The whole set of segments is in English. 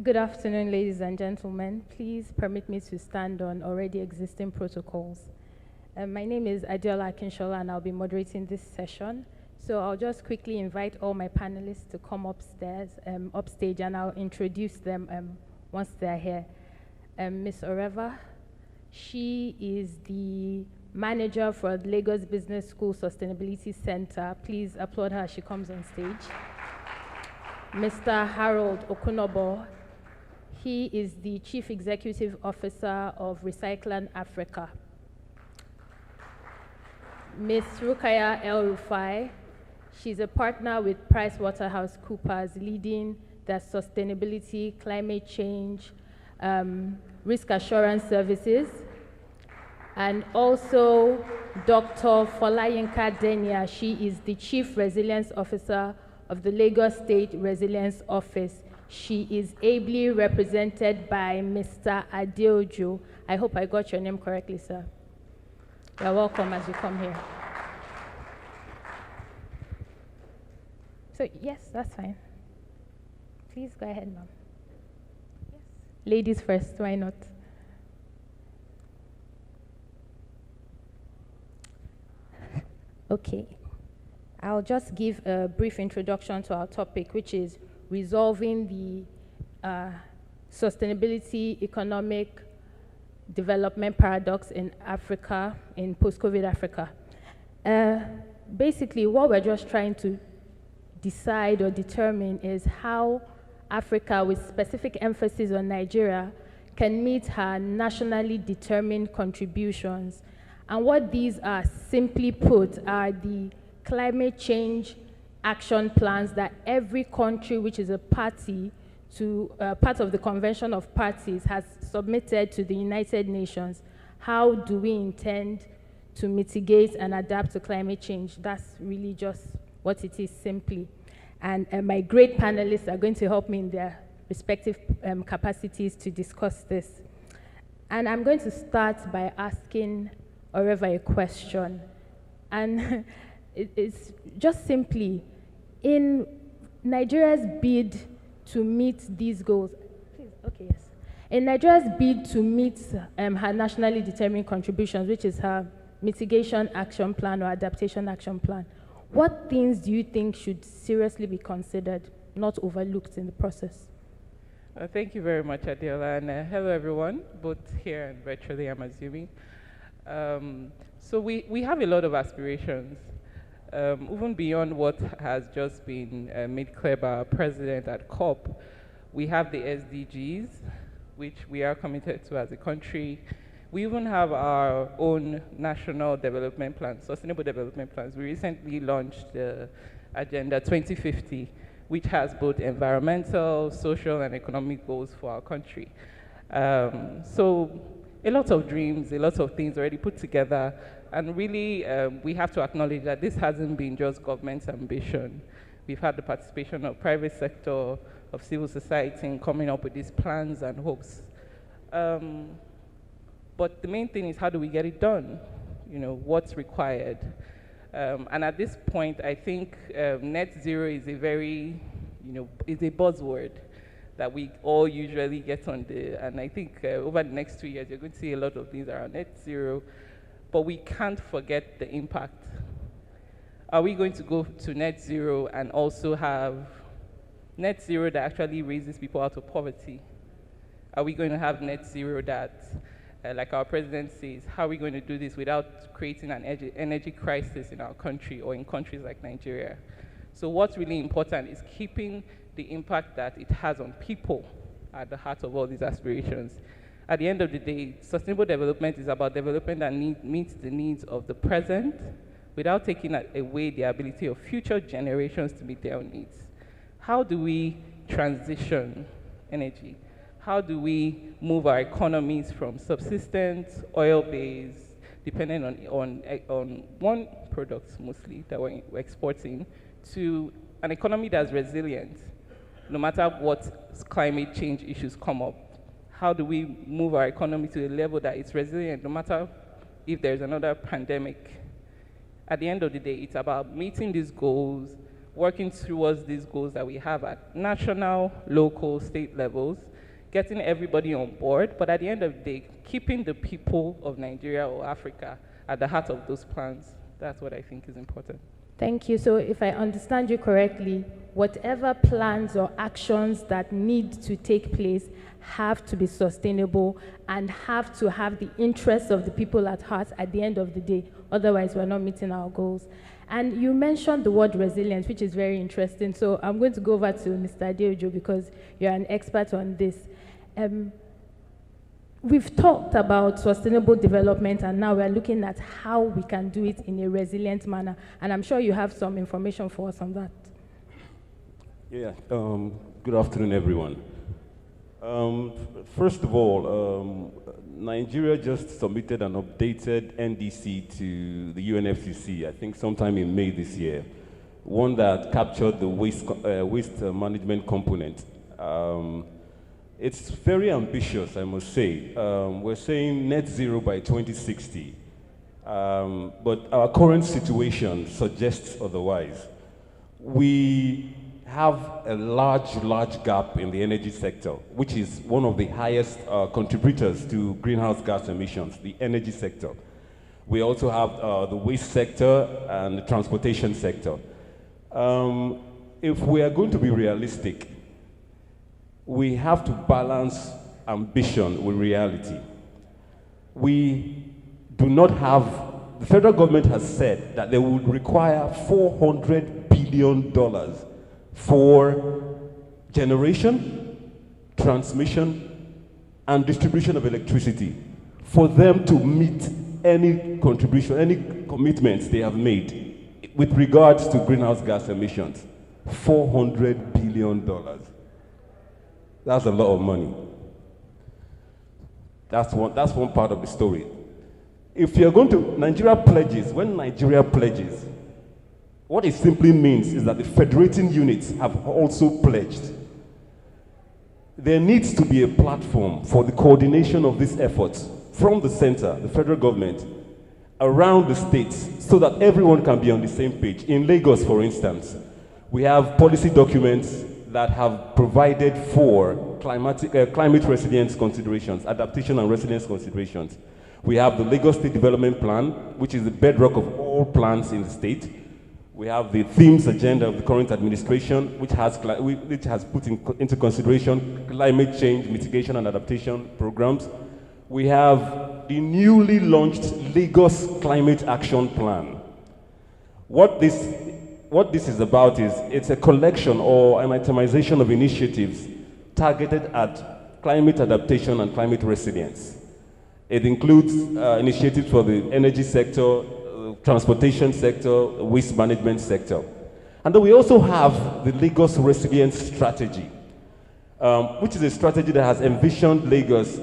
Good afternoon, ladies and gentlemen. Please permit me to stand on already existing protocols. My name is Adeola Akinsola, and I'll be moderating this session. So I'll just quickly invite all my panelists to come upstage, and I'll introduce them once they're here. Ms. Orevaoghene, she is the manager for the Lagos Business School Sustainability Center. Please applaud her as she comes on stage. Mr. Harold Okonoboh, he is the Chief Executive Officer of Recyclan Africa. Ms. Rukaiya el-Rufai, she's a partner with PricewaterhouseCoopers, leading the sustainability, climate change, risk assurance services. And also Dr. Folayinka Dania, she is the Chief Resilience Officer of the Lagos State Resilience Office. She is ably represented by Mr. Adeola. I hope I got your name correctly, sir. You're welcome as you come here. So, yes, that's fine. Please go ahead, ma'am. Yes. Ladies first, why not? Okay. I'll just give a brief introduction to our topic, which is resolving the sustainability economic development paradox in Africa, in post-COVID Africa. Basically, what we're just trying to decide or determine is how Africa, with specific emphasis on Nigeria, can meet her nationally determined contributions. And what these are, simply put, are the climate change action plans that every country which is a party to part of the Convention of Parties has submitted to the United Nations. How do we intend to mitigate and adapt to climate change? That's really just what it is, simply. And my great panelists are going to help me in their respective capacities to discuss this. And I'm going to start by asking Orevaoghene a question. And it's just simply, in Nigeria's bid to meet these goals, please, okay, yes. In Nigeria's bid to meet her nationally determined contributions, which is her mitigation action plan or adaptation action plan, what things do you think should seriously be considered, not overlooked in the process? Thank you very much, Adeola, and hello everyone, both here and virtually, I'm assuming. So we have a lot of aspirations. Even beyond what has just been made clear by our president at COP, we have the SDGs, which we are committed to as a country. We even have our own national development plans, sustainable development plans. We recently launched the Agenda 2050, which has both environmental, social, and economic goals for our country. So a lot of dreams, a lot of things already put together. And really, we have to acknowledge that this hasn't been just government's ambition. We've had the participation of private sector, of civil society in coming up with these plans and hopes. But the main thing is, how do we get it done? You know, what's required? And at this point, I think net zero is a very, is a buzzword that we all usually get on and I think over the next 2 years, you're going to see a lot of things around net zero. But we can't forget the impact. Are we going to go to net zero and also have net zero that actually raises people out of poverty? Are we going to have net zero that, like our president says, how are we going to do this without creating an energy crisis in our country or in countries like Nigeria? So what's really important is keeping the impact that it has on people at the heart of all these aspirations. At the end of the day, sustainable development is about development that meets the needs of the present without taking away the ability of future generations to meet their own needs. How do we transition energy? How do we move our economies from subsistent, oil-based, dependent on one product mostly that we're exporting, to an economy that's resilient, no matter what climate change issues come up? How do we move our economy to a level that it's resilient, no matter if there's another pandemic? At the end of the day, it's about meeting these goals working towards these goals that we have at national, local, state levels, getting everybody on board, but at the end of the day, keeping the people of Nigeria or Africa at the heart of those plans. That's what I think is important. Thank you. So if I understand you correctly, whatever plans or actions that need to take place have to be sustainable and have to have the interests of the people at heart at the end of the day. Otherwise, we're not meeting our goals. And you mentioned the word resilience, which is very interesting. So I'm going to go over to Mr. Adeola because you're an expert on this. We've talked about sustainable development, and now we're looking at how we can do it in a resilient manner. And I'm sure you have some information for us on that. Yeah, good afternoon, everyone. First of all, Nigeria just submitted an updated NDC to the UNFCCC, I think sometime in May this year, one that captured the waste management component. It's very ambitious, I must say. We're saying net zero by 2060, but our current situation suggests otherwise. We have a large gap in the energy sector, which is one of the highest contributors to greenhouse gas emissions, the energy sector. We also have the waste sector and the transportation sector. If we are going to be realistic, we have to balance ambition with reality. We do not have, the federal government has said that they would require $400 billion for generation, transmission, and distribution of electricity for them to meet any contribution, any commitments they have made with regards to greenhouse gas emissions. $400 billion. That's a lot of money. That's one part of the story. If you're going to, Nigeria pledges, when Nigeria pledges, what it simply means is that the federating units have also pledged. There needs to be a platform for the coordination of these efforts from the center, the federal government, around the states, so that everyone can be on the same page. In Lagos, for instance, we have policy documents that have provided for climate resilience considerations, adaptation and resilience considerations. We have the Lagos State Development Plan, which is the bedrock of all plans in the state. We have the themes agenda of the current administration, which has put into consideration climate change mitigation and adaptation programs. We have the newly launched Lagos Climate Action Plan. What this is about is it's a collection or an itemization of initiatives targeted at climate adaptation and climate resilience. It includes initiatives for the energy sector, transportation sector, waste management sector. And then we also have the Lagos Resilience Strategy, which is a strategy that has envisioned Lagos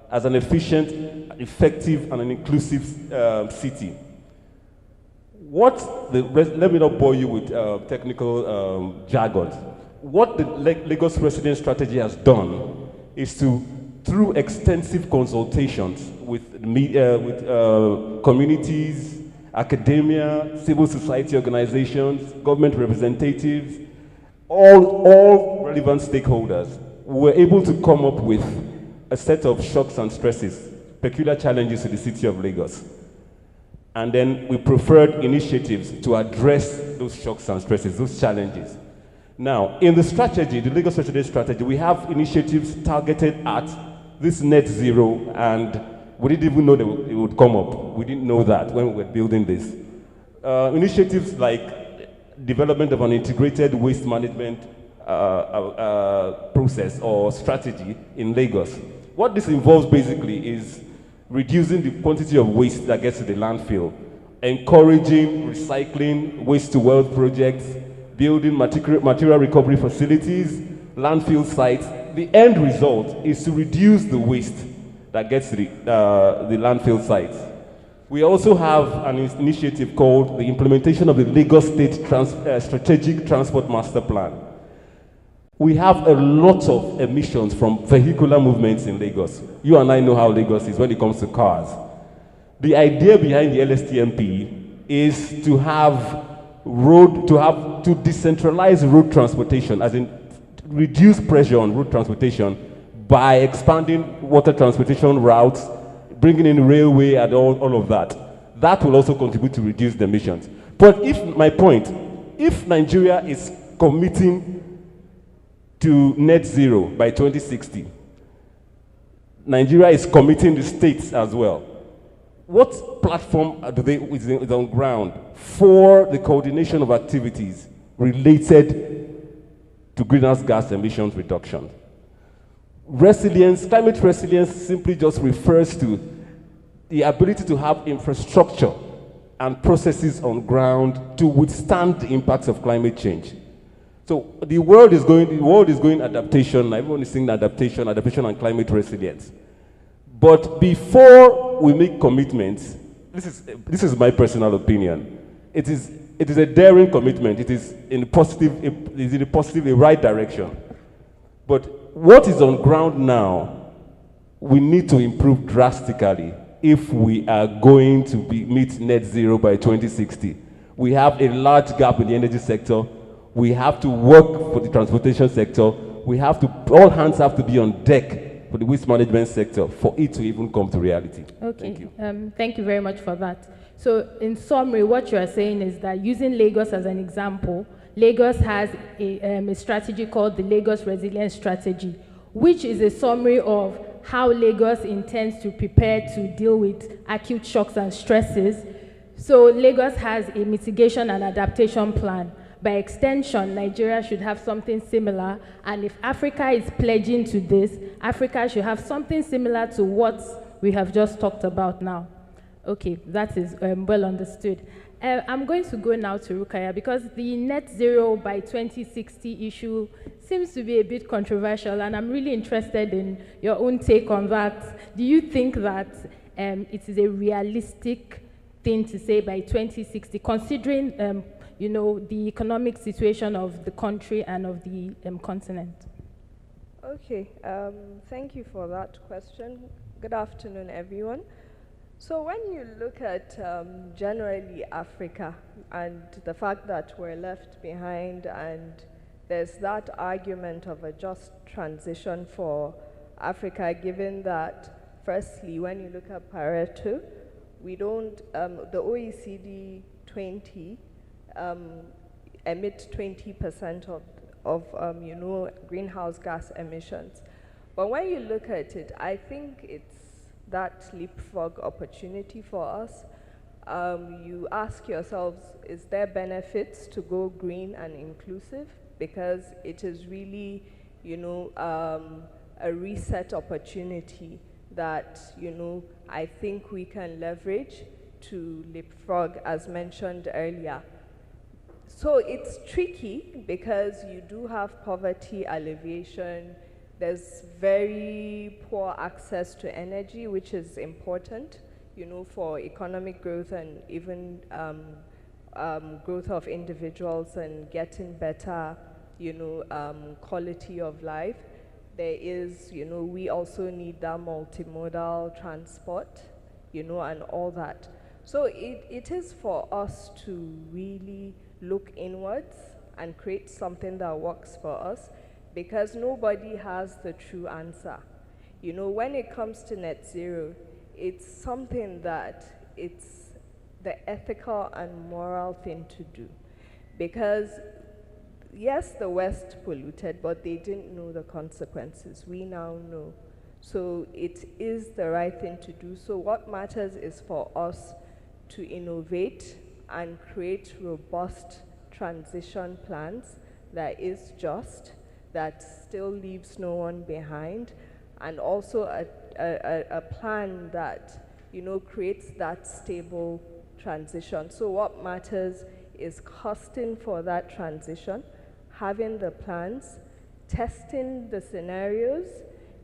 as an efficient, effective, and an inclusive city. Let me not bore you with technical jargon. What the Lagos Resilience Strategy has done is to, through extensive consultations with media, with communities, academia, civil society organizations, government representatives, all relevant stakeholders, we were able to come up with a set of shocks and stresses, peculiar challenges to the city of Lagos. And then we preferred initiatives to address those shocks and stresses, those challenges. Now, in the strategy, the Lagos Resilience Strategy, we have initiatives targeted at this net zero, and we didn't even know that it would come up. We didn't know that when we were building this. Initiatives like development of an integrated waste management process or strategy in Lagos. What this involves basically is reducing the quantity of waste that gets to the landfill, encouraging recycling, waste-to-wealth projects, building material recovery facilities, landfill sites. The end result is to reduce the waste that gets to the landfill sites. We also have an initiative called the implementation of the Lagos State Strategic Transport Master Plan. We have a lot of emissions from vehicular movements in Lagos. You and I know how Lagos is when it comes to cars. The idea behind the LSTMP is to have to decentralize road transportation, as in reduce pressure on road transportation by expanding water transportation routes, bringing in railway and all of that. That will also contribute to reduce the emissions. But if Nigeria is committing to net zero by 2060, Nigeria is committing the states as well. What platform is on ground for the coordination of activities related to greenhouse gas emissions reduction? Resilience, climate resilience simply just refers to the ability to have infrastructure and processes on ground to withstand the impacts of climate change. So the world is going adaptation, everyone is saying adaptation and climate resilience. But before we make commitments, this is my personal opinion, it is a daring commitment, it is in a right direction. But what is on ground now, we need to improve drastically if we are going to meet net zero by 2060. We have a large gap in the energy sector. We have to work for the transportation sector. All hands have to be on deck for the waste management sector for it to even come to reality. Okay, thank you. Thank you very much for that. So in summary, what you are saying is that using Lagos as an example, Lagos has a strategy called the Lagos Resilience Strategy, which is a summary of how Lagos intends to prepare to deal with acute shocks and stresses. So Lagos has a mitigation and adaptation plan. By extension, Nigeria should have something similar, and if Africa is pledging to this, Africa should have something similar to what we have just talked about now. Okay, that is well understood. I'm going to go now to Rukaiya because the net zero by 2060 issue seems to be a bit controversial, and I'm really interested in your own take on that. Do you think that it is a realistic thing to say by 2060, considering you know, the economic situation of the country and of the continent? Okay, thank you for that question. Good afternoon, everyone. So when you look at generally Africa and the fact that we're left behind, and there's that argument of a just transition for Africa, given that, firstly, when you look at Pareto, we don't, the OECD 20 emit 20% of you know, greenhouse gas emissions. But when you look at it, I think it's that leapfrog opportunity for us. You ask yourselves, is there benefits to go green and inclusive? Because it is really, you know, a reset opportunity that, you know, I think we can leverage to leapfrog, as mentioned earlier. So it's tricky because you do have poverty alleviation. There's very poor access to energy, which is important, you know, for economic growth and even growth of individuals and getting better, you know, quality of life. There is, you know, we also need that multimodal transport, you know, and all that. So it is for us to really look inwards and create something that works for us, because nobody has the true answer. You know, when it comes to net zero, it's something that it's the ethical and moral thing to do. Because yes, the West polluted, but they didn't know the consequences. We now know. So it is the right thing to do. So what matters is for us to innovate and create robust transition plans that is just, that still leaves no one behind, and also a plan that, you know, creates that stable transition. So what matters is costing for that transition, having the plans, testing the scenarios,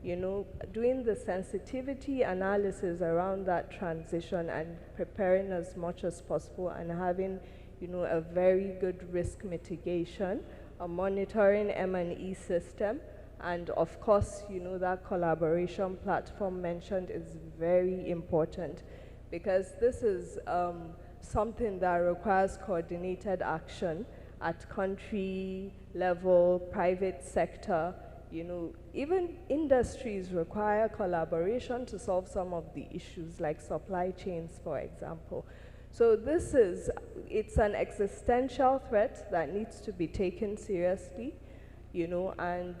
you know, doing the sensitivity analysis around that transition and preparing as much as possible, and having, you know, a very good risk mitigation, a monitoring M&E system, and of course, you know, that collaboration platform mentioned is very important, because this is something that requires coordinated action at country level, private sector. Even industries require collaboration to solve some of the issues, like supply chains, for example. So it's an existential threat that needs to be taken seriously, and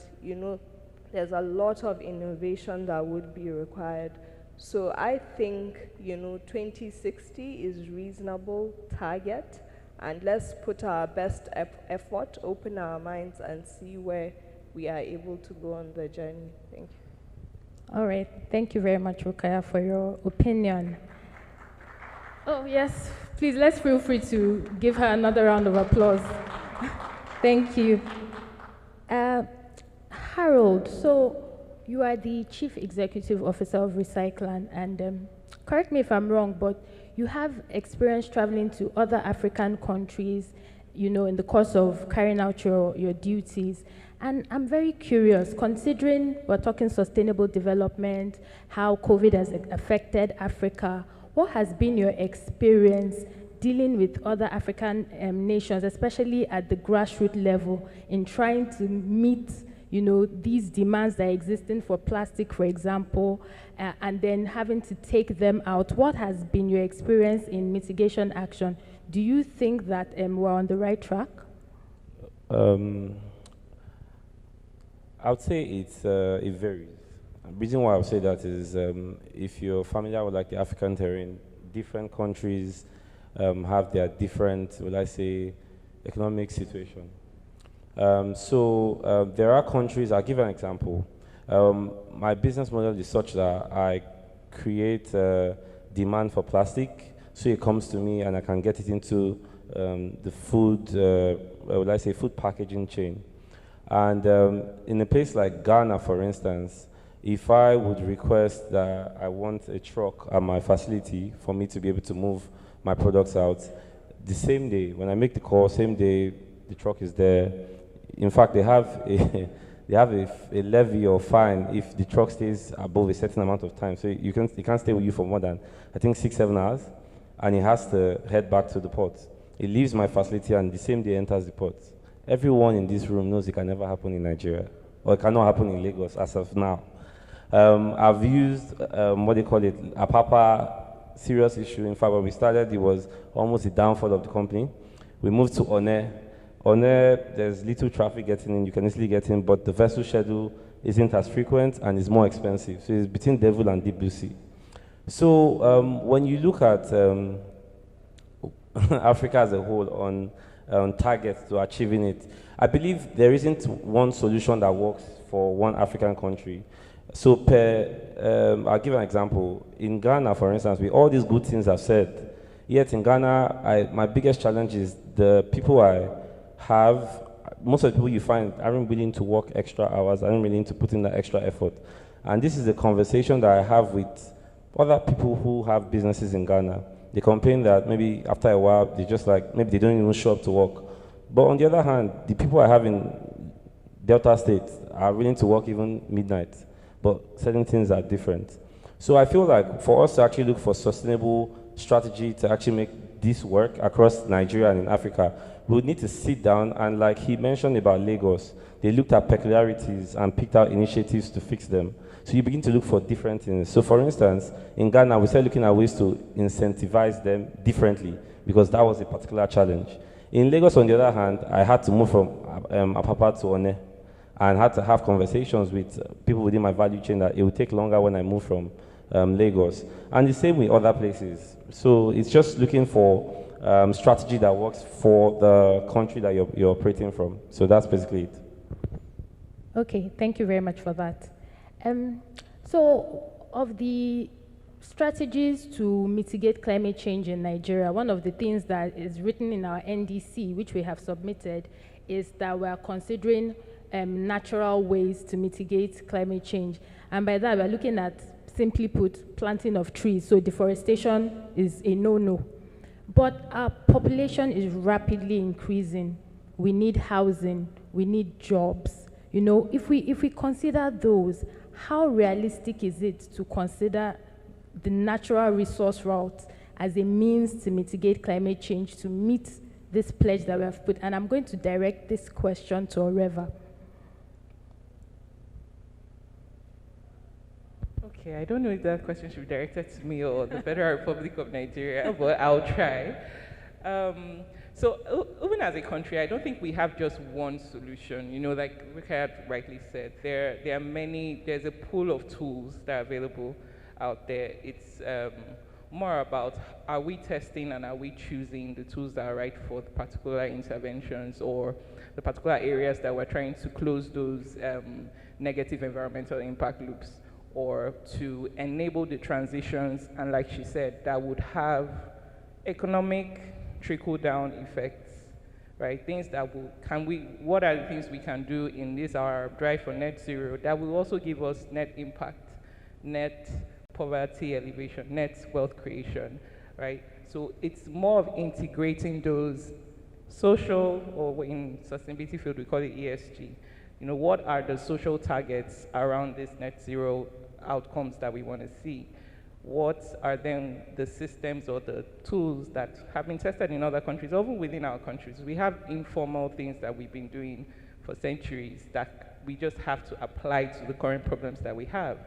there's a lot of innovation that would be required. So I think, 2060 is reasonable target, and let's put our best effort, open our minds, and see where we are able to go on the journey. Thank you. All right. Thank you very much, Rukaiya, for your opinion. Oh, yes. Please, let's feel free to give her another round of applause. Thank you. Harold, so you are the Chief Executive Officer of Recyclan, and correct me if I'm wrong, but you have experience traveling to other African countries, in the course of carrying out your duties. And I'm very curious, considering we're talking sustainable development, how COVID has affected Africa, what has been your experience dealing with other African nations, especially at the grassroots level, in trying to meet these demands that are existing for plastic, for example, and then having to take them out? What has been your experience in mitigation action? Do you think that we're on the right track? I would say it varies. The reason why I would say that is if you're familiar with the African terrain, different countries have their different, economic situation. There are countries, I'll give an example. My business model is such that I create demand for plastic, so it comes to me and I can get it into the food, food packaging chain. And in a place like Ghana, for instance, if I would request that I want a truck at my facility for me to be able to move my products out, the same day, when I make the call, same day, the truck is there. In fact, they have a levy or fine if the truck stays above a certain amount of time. So it can't stay with you for more than, I think, 6-7 hours, and it has to head back to the port. It leaves my facility and the same day enters the port. Everyone in this room knows it can never happen in Nigeria, or it cannot happen in Lagos as of now. I've used, Apapa, serious issue. In fact, when we started, it was almost the downfall of the company. We moved to One. One, there's little traffic getting in, you can easily get in, but the vessel schedule isn't as frequent and is more expensive. So it's between Devil and Deep Blue Sea. So when you look at Africa as a whole on targets to achieving it, I believe there isn't one solution that works for one African country. So I'll give an example. In Ghana, for instance, with all these good things I've said, yet in Ghana, my biggest challenge is the people I have. Most of the people you find aren't willing to work extra hours, aren't willing to put in that extra effort. And this is the conversation that I have with other people who have businesses in Ghana. They complain that maybe after a while, they just maybe they don't even show up to work. But on the other hand, the people I have in Delta State are willing to work even midnight, but certain things are different. So I feel like for us to actually look for sustainable strategy to actually make this work across Nigeria and in Africa, we would need to sit down and, like he mentioned about Lagos, they looked at peculiarities and picked out initiatives to fix them. So you begin to look for different things. So for instance, in Ghana, we started looking at ways to incentivize them differently because that was a particular challenge. In Lagos, on the other hand, I had to move from Apapa to One and had to have conversations with people within my value chain that it would take longer when I moved from Lagos. And the same with other places. So it's just looking for strategy that works for the country that you're operating from. So that's basically it. Okay, thank you very much for that. So of the strategies to mitigate climate change in Nigeria, one of the things that is written in our NDC, which we have submitted, is that we are considering natural ways to mitigate climate change. And by that, we're looking at, simply put, planting of trees. So deforestation is a no-no. But our population is rapidly increasing. We need housing, we need jobs. You know, if we consider those, how realistic is it to consider the natural resource route as a means to mitigate climate change to meet this pledge that we have put? And I'm going to direct this question to Oreva. Okay, I don't know if that question should be directed to me or the Federal Republic of Nigeria, but I'll try. So even as a country, I don't think we have just one solution. You know, like Rukaiya rightly said, there are many, there's a pool of tools that are available out there. It's more about, are we testing and are we choosing the tools that are right for the particular interventions or the particular areas that we're trying to close those negative environmental impact loops, or to enable the transitions, and like she said, that would have economic trickle-down effects, right? Things that will, what are the things we can do in this, our drive for net zero, that will also give us net impact, net poverty elevation, net wealth creation, right? So it's more of integrating those social, or in sustainability field, we call it ESG. You know, what are the social targets around this net zero outcomes that we want to see? What are then the systems or the tools that have been tested in other countries, even within our countries? We have informal things that we've been doing for centuries that we just have to apply to the current problems that we have.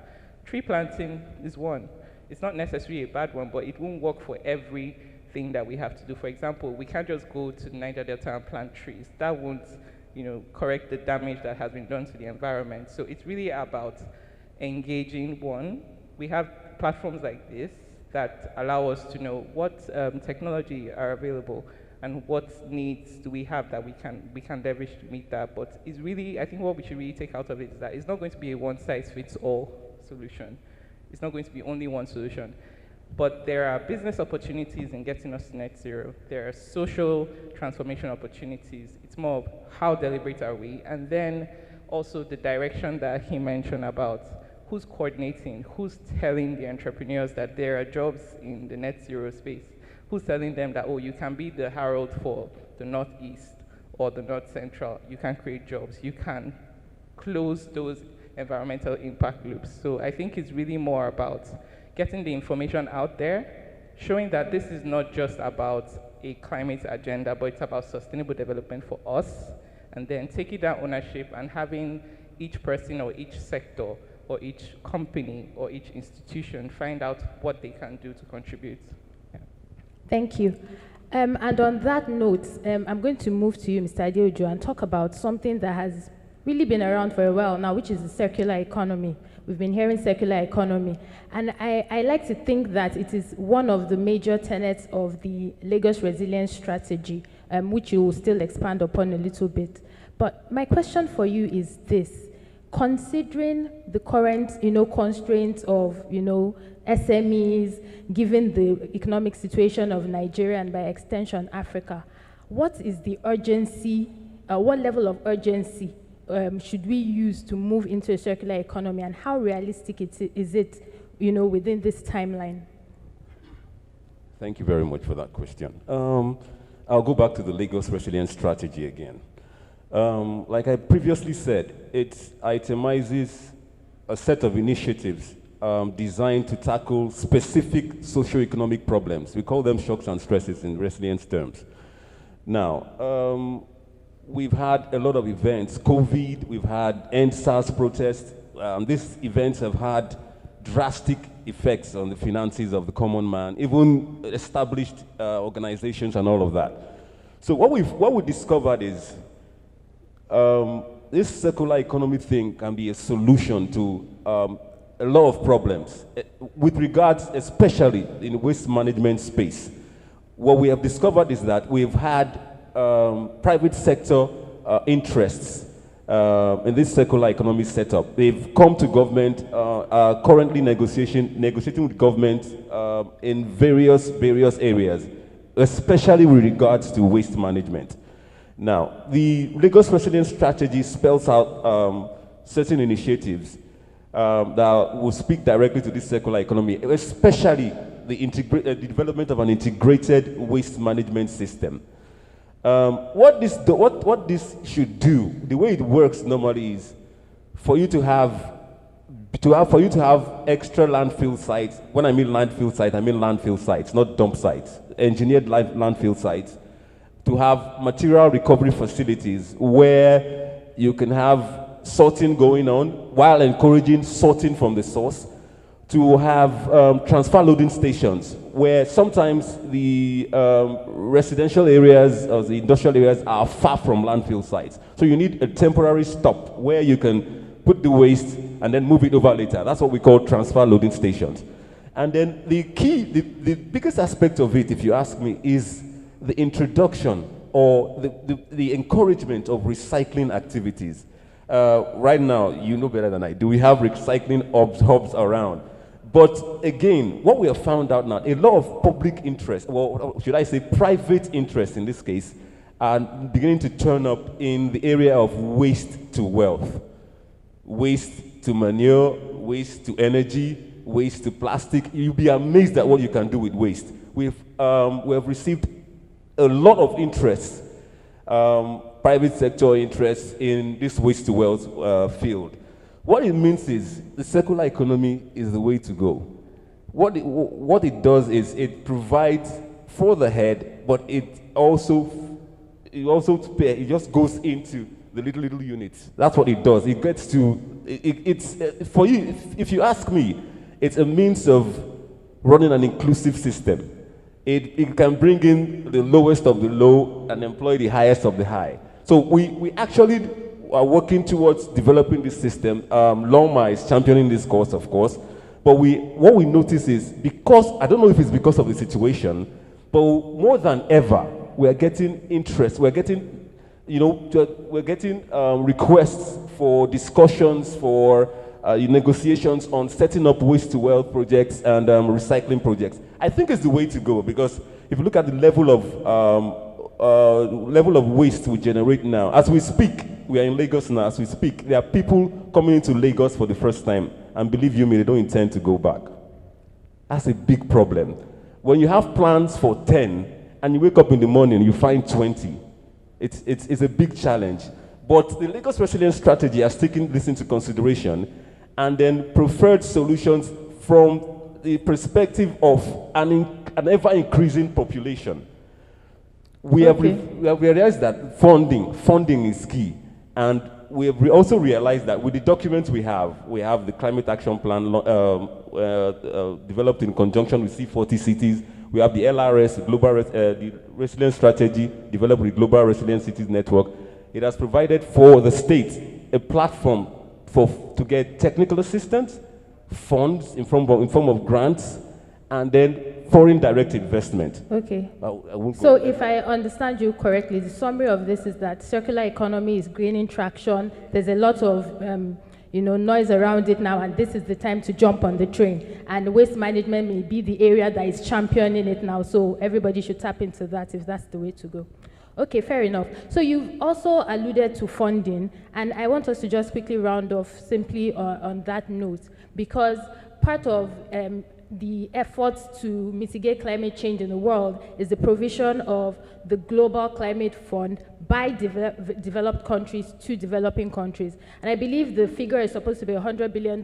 Tree planting is one. It's not necessarily a bad one, but it won't work for everything that we have to do. For example, we can't just go to the Niger Delta and plant trees. That won't, you know, correct the damage that has been done to the environment. So it's really about engaging. One, we have platforms like this that allow us to know what technology are available and what needs do we have that we can leverage to meet that. But it's really, I think what we should really take out of it is that it's not going to be a one-size-fits-all solution. It's not going to be only one solution. But there are business opportunities in getting us to net zero. There are social transformation opportunities. It's more of how deliberate are we, and then also the direction that he mentioned about who's coordinating, who's telling the entrepreneurs that there are jobs in the net zero space, who's telling them that, oh, you can be the herald for the Northeast or the North Central, you can create jobs, you can close those environmental impact loops. So I think it's really more about getting the information out there, showing that this is not just about a climate agenda, but it's about sustainable development for us, and then taking that ownership and having each person or each sector or each company or each institution find out what they can do to contribute. Yeah. Thank you. And on that note, I'm going to move to you, Mr. Adeola, and talk about something that has really been around for a while now, which is the circular economy. We've been hearing circular economy. And I like to think that it is one of the major tenets of the Lagos Resilience Strategy, which you will still expand upon a little bit. But my question for you is this. Considering the current, constraints of, SMEs, given the economic situation of Nigeria and by extension Africa, what is the urgency, what level of urgency should we use to move into a circular economy, and how realistic is it, within this timeline? Thank you very much for that question. I'll go back to the Lagos Resilience Strategy again. Like I previously said, it itemizes a set of initiatives designed to tackle specific socio-economic problems. We call them shocks and stresses in resilience terms. Now, we've had a lot of events, COVID, we've had End SARS protests. These events have had drastic effects on the finances of the common man, even established organizations and all of that. So what we discovered is this circular economy thing can be a solution to a lot of problems, with regards especially in the waste management space. What we have discovered is that we've had private sector interests in this circular economy setup. They've come to government, are currently negotiating with government in various areas, especially with regards to waste management. Now, the Lagos Resilience Strategy spells out certain initiatives that will speak directly to this circular economy, especially the development of an integrated waste management system. What this should do, the way it works normally is for you to have For you to have extra landfill sites, when I mean landfill sites, I mean landfill sites, not dump sites, engineered landfill sites, to have material recovery facilities where you can have sorting going on while encouraging sorting from the source, to have transfer loading stations where sometimes the residential areas or the industrial areas are far from landfill sites. So you need a temporary stop where you can put the waste and then move it over later. That's what we call transfer loading stations. And then the biggest aspect of it, if you ask me, is the introduction or the encouragement of recycling activities. Right now, you know better than I do, we have recycling hubs around. But again, what we have found out now, a lot of public interest, well, should I say private interest in this case, are beginning to turn up in the area of waste to wealth. Waste to manure, waste to energy, waste to plastic. You'll be amazed at what you can do with waste. We have received a lot of interest, private sector interest in this waste to wealth field. What it means is the circular economy is the way to go. What it does is it provides for the head, but it just goes into the little units. That's what it does. It gets to, it's for you, if you ask me, it's a means of running an inclusive system. It can bring in the lowest of the low and employ the highest of the high. So we actually are working towards developing this system. LAWMA is championing this cause, of course. But what we notice is, because, I don't know if it's because of the situation, but more than ever, we are getting interest. We're getting, requests for discussions, for negotiations on setting up waste to wealth projects and recycling projects. I think it's the way to go, because if you look at the level of waste we generate now, as we speak, we are in Lagos now, as we speak, there are people coming into Lagos for the first time, and believe you me, they don't intend to go back. That's a big problem. When you have plans for 10, and you wake up in the morning, you find 20, it's a big challenge. But the Lagos Resilience Strategy has taken this into consideration, and then preferred solutions from the perspective of an ever-increasing population. We have realized that funding is key. And we have also realized that with the documents we have the Climate Action Plan developed in conjunction with C40 cities. We have the LRS, the Resilience Strategy, developed with Global Resilient Cities Network. It has provided for the state a platform to get technical assistance, funds in form of grants, and then foreign direct investment. Okay. So if I understand you correctly, the summary of this is that circular economy is gaining traction. There's a lot of noise around it now, and this is the time to jump on the train. And waste management may be the area that is championing it now, so everybody should tap into that if that's the way to go. Okay, fair enough. So you've also alluded to funding, and I want us to just quickly round off simply on that note, because part of the efforts to mitigate climate change in the world is the provision of the Global Climate Fund by developed countries to developing countries. And I believe the figure is supposed to be $100 billion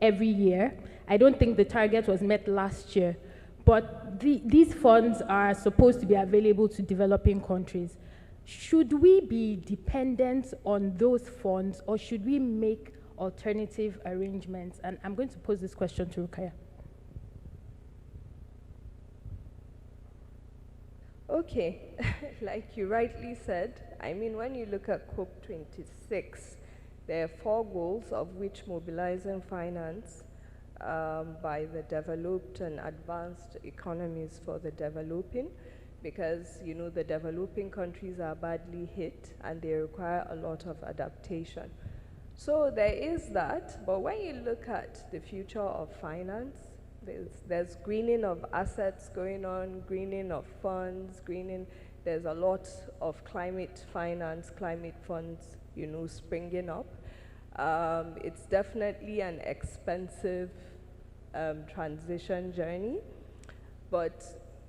every year. I don't think the target was met last year, but these funds are supposed to be available to developing countries. Should we be dependent on those funds, or should we make alternative arrangements? And I'm going to pose this question to Rukaiya. Okay, like you rightly said, I mean, when you look at COP26, there are 4 goals, of which mobilizing finance by the developed and advanced economies for the developing, because, the developing countries are badly hit and they require a lot of adaptation. So there is that, but when you look at the future of finance, there's greening of assets going on, greening of funds, there's a lot of climate finance, climate funds, springing up. It's definitely an expensive transition journey, but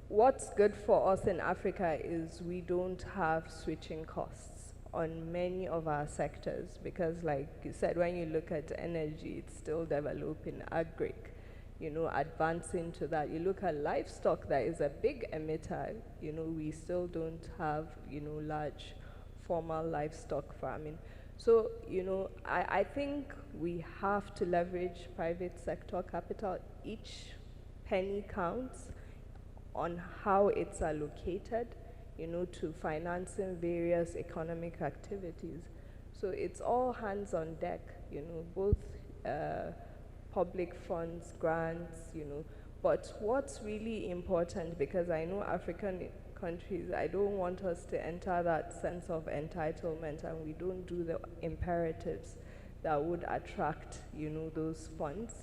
what's good for us in Africa is we don't have switching costs. on many of our sectors, because like you said, when you look at energy, it's still developing, agric, advancing to that. You look at livestock, that is a big emitter, we still don't have, large formal livestock farming. So, I think we have to leverage private sector capital. Each penny counts on how it's allocated, to financing various economic activities. So it's all hands on deck, both public funds, grants, but what's really important, because I know African countries, I don't want us to enter that sense of entitlement and we don't do the imperatives that would attract, those funds.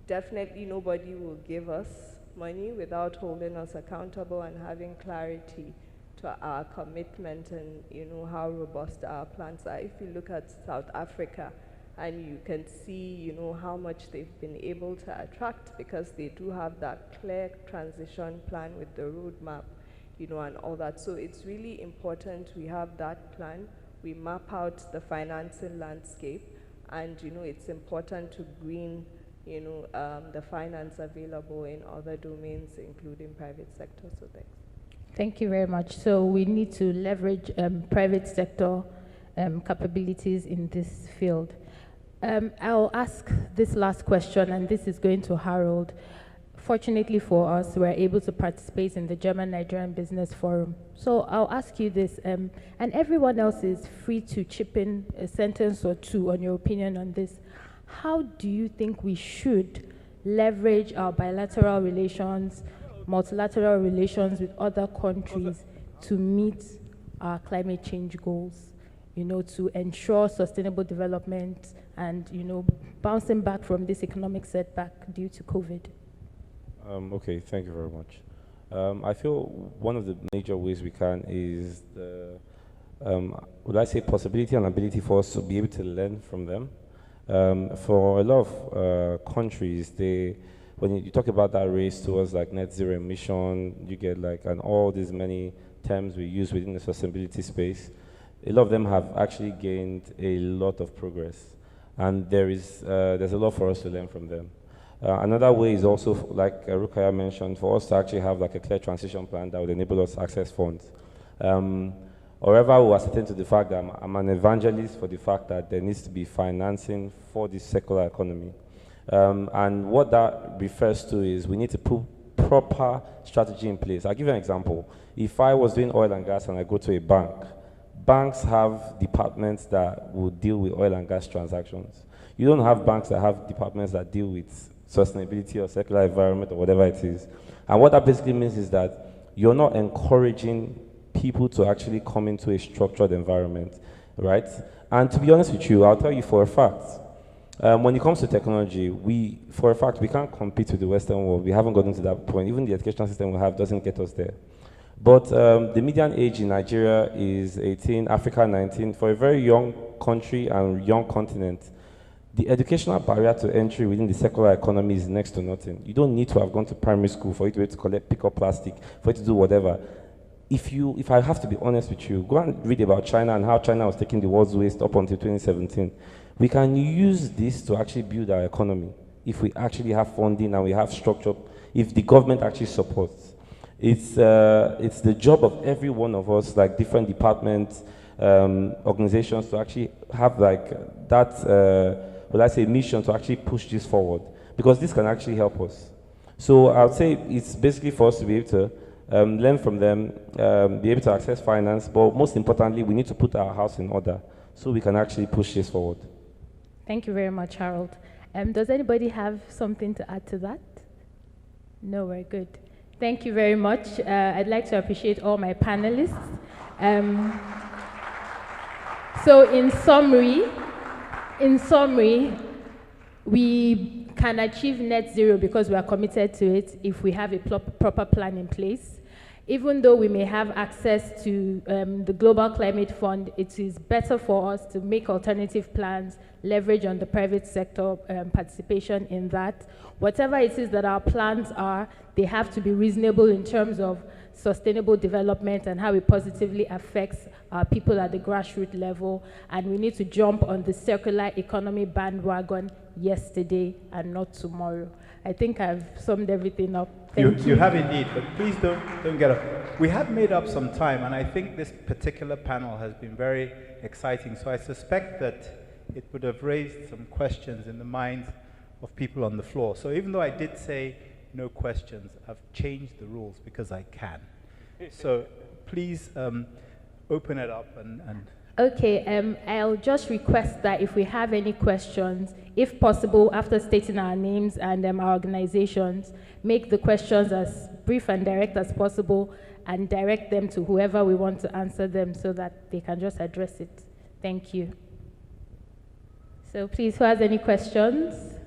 Definitely nobody will give us money without holding us accountable and having clarity to our commitment and, how robust our plans are. If you look at South Africa, and you can see, how much they've been able to attract, because they do have that clear transition plan with the roadmap, and all that. So it's really important we have that plan. We map out the financing landscape, and, it's important to green, the finance available in other domains, including private sector. So thanks. Thank you very much. So we need to leverage private sector capabilities in this field. I'll ask this last question, and this is going to Harold. Fortunately for us, we're able to participate in the German-Nigerian Business Forum. So I'll ask you this, and everyone else is free to chip in a sentence or two on your opinion on this. How do you think we should leverage our bilateral relations, multilateral relations with other countries to meet our climate change goals, to ensure sustainable development and, bouncing back from this economic setback due to COVID? Okay, thank you very much. I feel one of the major ways we can is the, would I say, possibility and ability for us to be able to learn from them. For a lot of countries, when you talk about that race towards like net zero emission, you get like, and all these many terms we use within the sustainability space, a lot of them have actually gained a lot of progress. And there's a lot for us to learn from them. Another way is also, like Rukaiya mentioned, for us to actually have like a clear transition plan that would enable us to access funds. Orevaoghene will ascertain to the fact that I'm an evangelist for the fact that there needs to be financing for the circular economy. And what that refers to is we need to put proper strategy in place. I'll give you an example. If I was doing oil and gas and I go to a bank, banks have departments that will deal with oil and gas transactions. You don't have banks that have departments that deal with sustainability or circular environment or whatever it is. And what that basically means is that you're not encouraging people to actually come into a structured environment, right? And to be honest with you, I'll tell you for a fact, when it comes to technology, for a fact, we can't compete with the Western world. We haven't gotten to that point. Even the educational system we have doesn't get us there. But the median age in Nigeria is 18, Africa 19. For a very young country and young continent, the educational barrier to entry within the circular economy is next to nothing. You don't need to have gone to primary school for you to be able to pick up plastic, for you to do whatever. If I have to be honest with you, go and read about China and how China was taking the world's waste up until 2017. We can use this to actually build our economy if we actually have funding and we have structure, if the government actually supports. It's the job of every one of us, like different departments, organizations, to actually have like that, mission to actually push this forward, because this can actually help us. So I would say it's basically for us to be able to learn from them, be able to access finance, but most importantly, we need to put our house in order so we can actually push this forward. Thank you very much, Harold. Does anybody have something to add to that? No, we're good. Thank you very much. I'd like to appreciate all my panelists. So in summary, we can achieve net zero because we are committed to it if we have a proper plan in place. Even though we may have access to the Global Climate Fund, it is better for us to make alternative plans, leverage on the private sector participation in that. Whatever it is that our plans are, they have to be reasonable in terms of sustainable development and how it positively affects our people at the grassroots level. And we need to jump on the circular economy bandwagon yesterday and not tomorrow. I think I've summed everything up. You have indeed, but please don't get up. We have made up some time, and I think this particular panel has been very exciting. So I suspect that it would have raised some questions in the minds of people on the floor. So even though I did say no questions, I've changed the rules because I can. So please open it up and Okay, I'll just request that if we have any questions, if possible, after stating our names and our organizations, make the questions as brief and direct as possible and direct them to whoever we want to answer them so that they can just address it. Thank you. So please, who has any questions?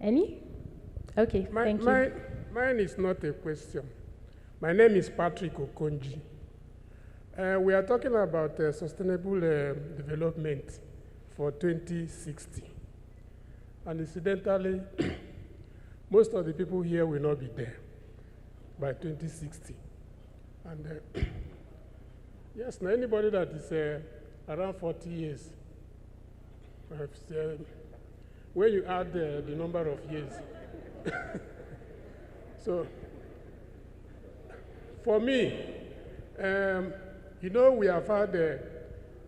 Any? Okay, thank you. Mine is not a question. My name is Patrick Okonji. We are talking about sustainable development for 2060. And incidentally, most of the people here will not be there by 2060. And yes, now anybody that is around 40 years, when you add the number of years. So, for me, you know, we have had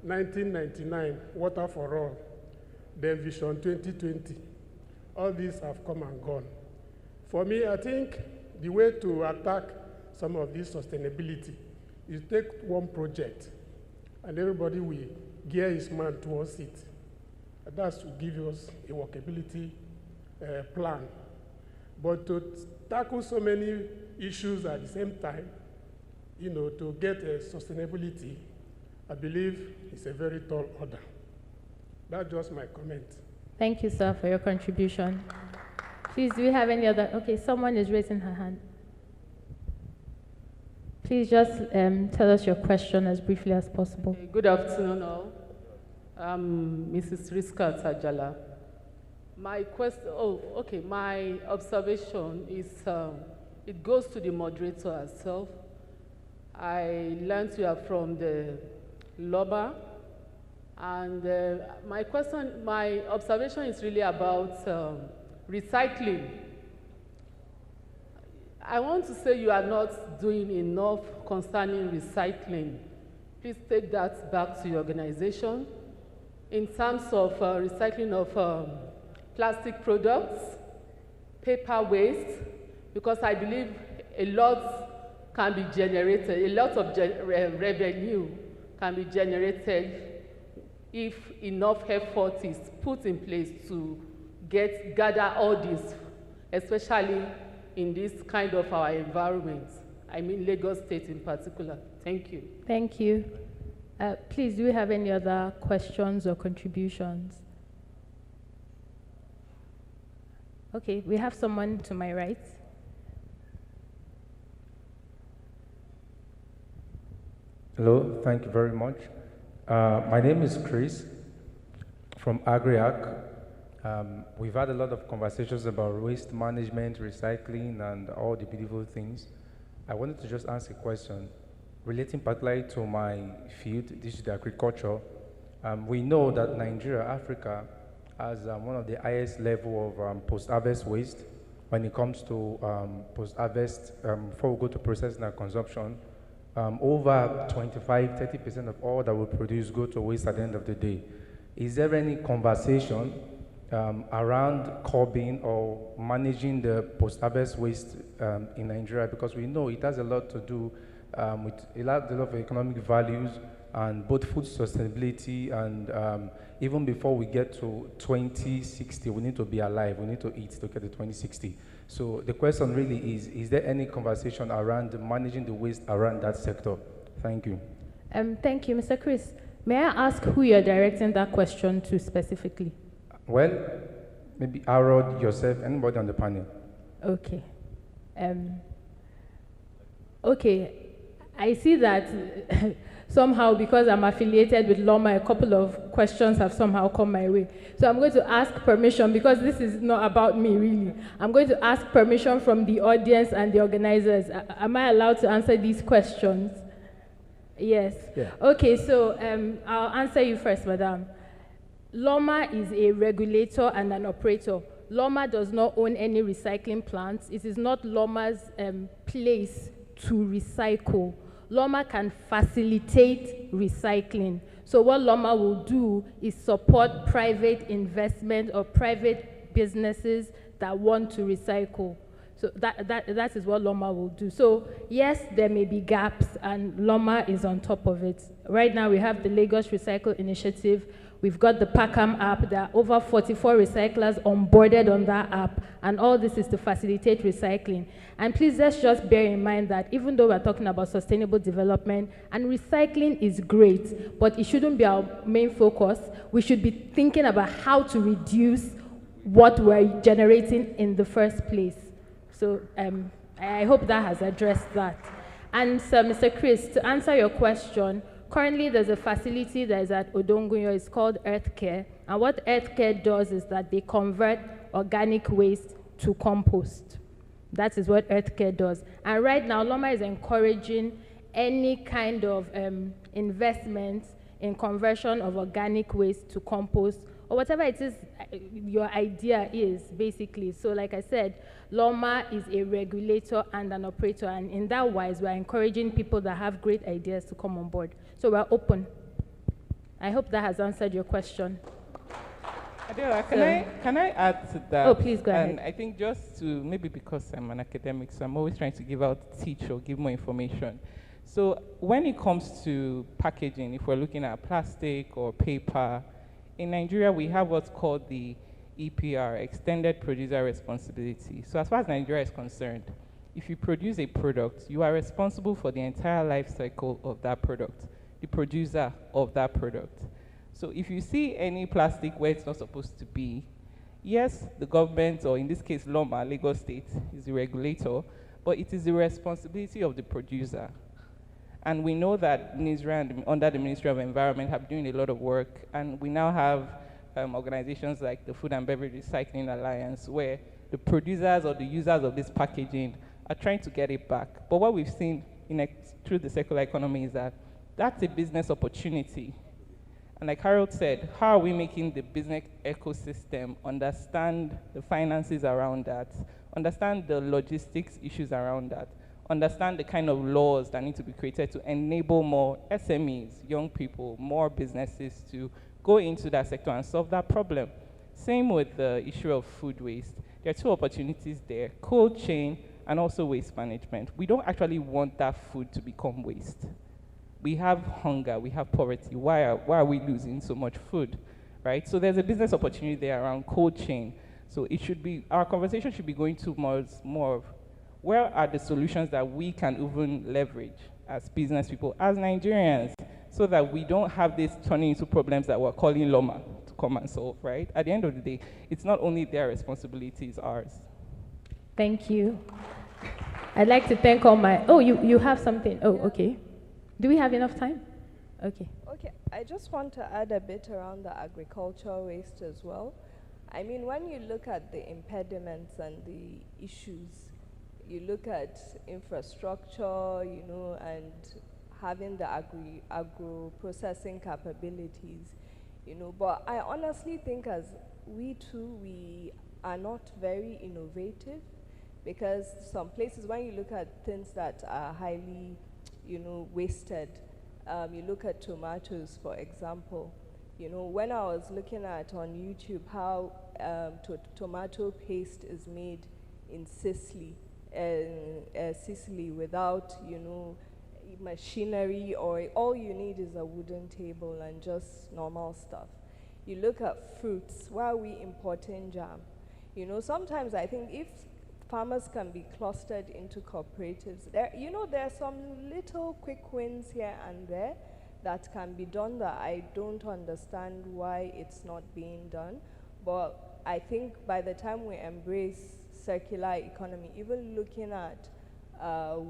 1999, Water for All, then Vision 2020. All these have come and gone. For me, I think the way to attack some of this sustainability is take one project and everybody will gear his mind towards it. And that's to give us a workability plan. But to tackle so many issues at the same time, you know, to get sustainability, I believe it's a very tall order. That's just my comment. Thank you, sir, for your contribution. Please, do we have any other? Okay, someone is raising her hand. Please just tell us your question as briefly as possible. Good afternoon, all. I'm Mrs. Riska Tajala. My my observation is, it goes to the moderator herself. I learned you are from the LAWMA, and my observation is really about recycling. I want to say you are not doing enough concerning recycling. Please take that back to your organization. In terms of recycling of plastic products, paper waste, because I believe a lot can be generated, a lot of revenue can be generated if enough effort is put in place to gather all this, especially in this kind of our environment. I mean Lagos State in particular. Thank you. Thank you. Please, do we have any other questions or contributions? Okay, we have someone to my right. Hello, thank you very much. My name is Chris from AgriAc. We've had a lot of conversations about waste management, recycling, and all the beautiful things. I wanted to just ask a question relating particularly to my field, this is the agriculture. We know that Nigeria, Africa, has one of the highest level of post-harvest waste when it comes to post-harvest, before we go to processing and consumption. Over 25–30% of all that we produce go to waste at the end of the day. Is there any conversation around curbing or managing the post-harvest waste in Nigeria? Because we know it has a lot to do with a lot of economic values and both food sustainability and even before we get to 2060, we need to be alive, we need to eat to get to 2060. So the question really is there any conversation around managing the waste around that sector? Thank you. Thank you, Mr. Chris. May I ask who you're directing that question to specifically? Well, maybe Harold, yourself, anybody on the panel. Okay. Okay, I see that somehow, because I'm affiliated with LAWMA, a couple of questions have somehow come my way. So I'm going to ask permission, because this is not about me really. I'm going to ask permission from the audience and the organizers. Am I allowed to answer these questions? Yes. Yeah. Okay, so I'll answer you first, madam. LAWMA is a regulator and an operator. LAWMA does not own any recycling plants. It is not LAWMA's place to recycle. LAWMA can facilitate recycling. So what LAWMA will do is support private investment or private businesses that want to recycle. So that is what LAWMA will do. So yes, there may be gaps, and LAWMA is on top of it. Right now we have the Lagos Recycle Initiative. We've got the PACAM app. There are over 44 recyclers onboarded on that app, and all this is to facilitate recycling. And please, let's just bear in mind that even though we're talking about sustainable development, and recycling is great, but it shouldn't be our main focus. We should be thinking about how to reduce what we're generating in the first place. So I hope that has addressed that. And so, Mr. Chris, to answer your question, currently there's a facility that is at Odongunyo. It's called Earth Care. And what Earth Care does is that they convert organic waste to compost. That is what Earth Care does. And right now, LAWMA is encouraging any kind of investment in conversion of organic waste to compost, or whatever it is your idea is, basically. So like I said, LAWMA is a regulator and an operator, and in that wise, we're encouraging people that have great ideas to come on board. So we're open. I hope that has answered your question. Adeola, can I add to that? Oh, please go ahead. And I think just to, maybe because I'm an academic, so I'm always trying to teach or give more information. So when it comes to packaging, if we're looking at plastic or paper, in Nigeria, we have what's called the EPR, Extended Producer Responsibility. So as far as Nigeria is concerned, if you produce a product, you are responsible for the entire life cycle of that product, the producer of that product. So if you see any plastic where it's not supposed to be, yes, the government, or in this case, LAWMA, Lagos State, is the regulator, but it is the responsibility of the producer. And we know that NISRA, under the Ministry of Environment, have doing a lot of work, and we now have organizations like the Food and Beverage Recycling Alliance, where the producers or the users of this packaging are trying to get it back. But what we've seen through the circular economy is that that's a business opportunity. And like Harold said, how are we making the business ecosystem understand the finances around that, understand the logistics issues around that, understand the kind of laws that need to be created to enable more SMEs, young people, more businesses to go into that sector and solve that problem. Same with the issue of food waste. There are two opportunities there, cold chain and also waste management. We don't actually want that food to become waste. We have hunger, we have poverty. Why are we losing so much food, right? So there's a business opportunity there around cold chain. So it should be, our conversation should be going towards more of, where are the solutions that we can even leverage as business people, as Nigerians, so that we don't have this turning into problems that we're calling LAWMA to come and solve, right? At the end of the day, it's not only their responsibility, it's ours. Thank you. I'd like to thank all my, you have something. Oh, okay. Do we have enough time? Okay. Okay, I just want to add a bit around the agricultural waste as well. I mean, when you look at the impediments and the issues, you look at infrastructure, and having the agro-processing capabilities, but I honestly think as we are not very innovative, because some places, when you look at things that are highly, wasted, you look at tomatoes, for example. When I was looking at on YouTube how tomato paste is made in Sicily without, machinery, or all you need is a wooden table and just normal stuff. You look at fruits, why are we importing jam? Sometimes I think if farmers can be clustered into cooperatives, there are some little quick wins here and there that can be done that I don't understand why it's not being done. But I think by the time we embrace circular economy, even looking at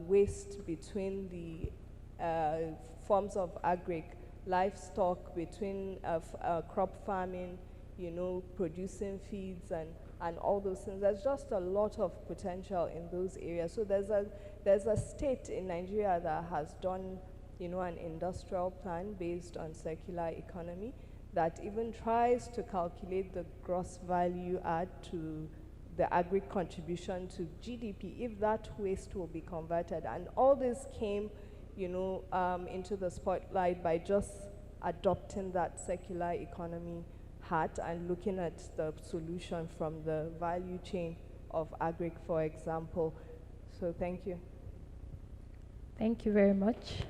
waste between the forms of agric, livestock, between crop farming, you know, producing feeds and all those things. There's just a lot of potential in those areas. So there's a state in Nigeria that has done, you know, an industrial plan based on circular economy that even tries to calculate the gross value add to the agri contribution to GDP if that waste will be converted. And all this came, you know, into the spotlight by just adopting that circular economy hat and looking at the solution from the value chain of agric, for example. So thank you. Thank you very much.